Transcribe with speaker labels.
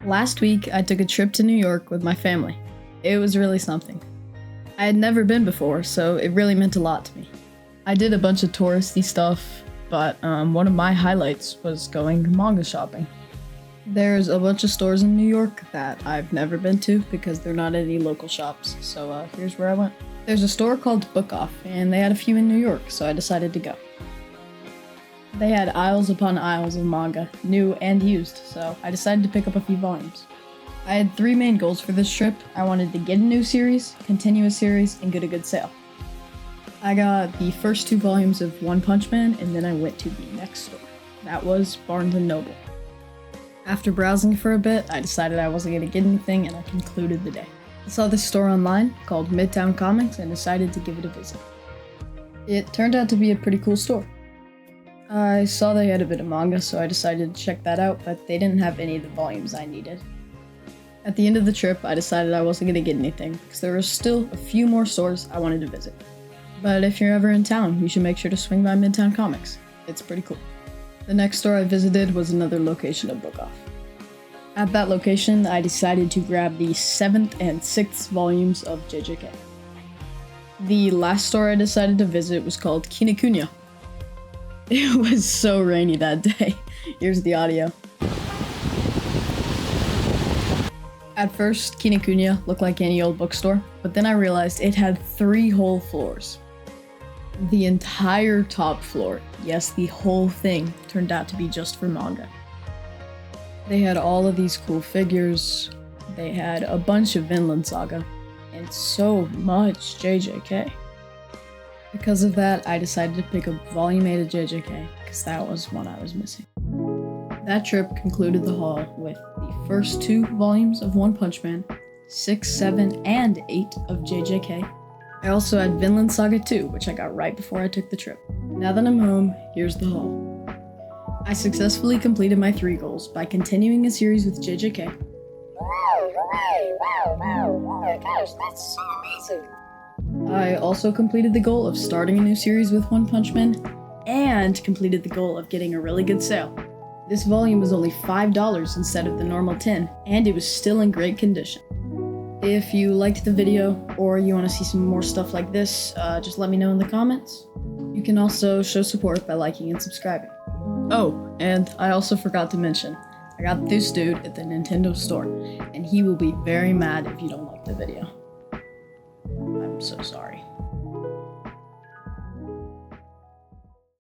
Speaker 1: Last week, I took a trip to New York with my family. It was really something. I had never been before, so it really meant a lot to me. I did a bunch of touristy stuff, but one of my highlights was going manga shopping. There's a bunch of stores in New York that I've never been to because they're not any local shops, so here's where I went. There's a store called BookOff, and they had a few in New York, so I decided to go. They had aisles upon aisles of manga, new and used, so I decided to pick up a few volumes. I had 3 main goals for this trip. I wanted to get a new series, continue a series, and get a good sale. I got the first 2 volumes of One Punch Man, and then I went to the next store. That was Barnes & Noble. After browsing for a bit, I decided I wasn't going to get anything, and I concluded the day. I saw this store online called Midtown Comics and decided to give it a visit. It turned out to be a pretty cool store. I saw they had a bit of manga, so I decided to check that out, but they didn't have any of the volumes I needed. At the end of the trip, I decided I wasn't going to get anything, because there were still a few more stores I wanted to visit. But if you're ever in town, you should make sure to swing by Midtown Comics. It's pretty cool. The next store I visited was another location of BookOff. At that location, I decided to grab the 7th and 6th volumes of JJK. The last store I decided to visit was called Kinokuniya. It was so rainy that day. Here's the audio. At first, Kinokuniya looked like any old bookstore, but then I realized it had 3 whole floors. The entire top floor, yes, the whole thing, turned out to be just for manga. They had all of these cool figures, they had a bunch of Vinland Saga, and so much JJK. Because of that, I decided to pick up Volume 8 of JJK, because that was one I was missing. That trip concluded the haul with the first 2 volumes of One Punch Man, 6, 7, and 8 of JJK. I also had Vinland Saga 2, which I got right before I took the trip. Now that I'm home, here's the haul. I successfully completed my 3 goals by continuing a series with JJK. Wow, oh my gosh, that's so amazing. I also completed the goal of starting a new series with One Punch Man, and completed the goal of getting a really good sale. This volume was only $5 instead of the normal $10, and it was still in great condition. If you liked the video, or you want to see some more stuff like this, just let me know in the comments. You can also show support by liking and subscribing. Oh, and I also forgot to mention, I got this dude at the Nintendo store, and he will be very mad if you don't like the video. I'm so sorry.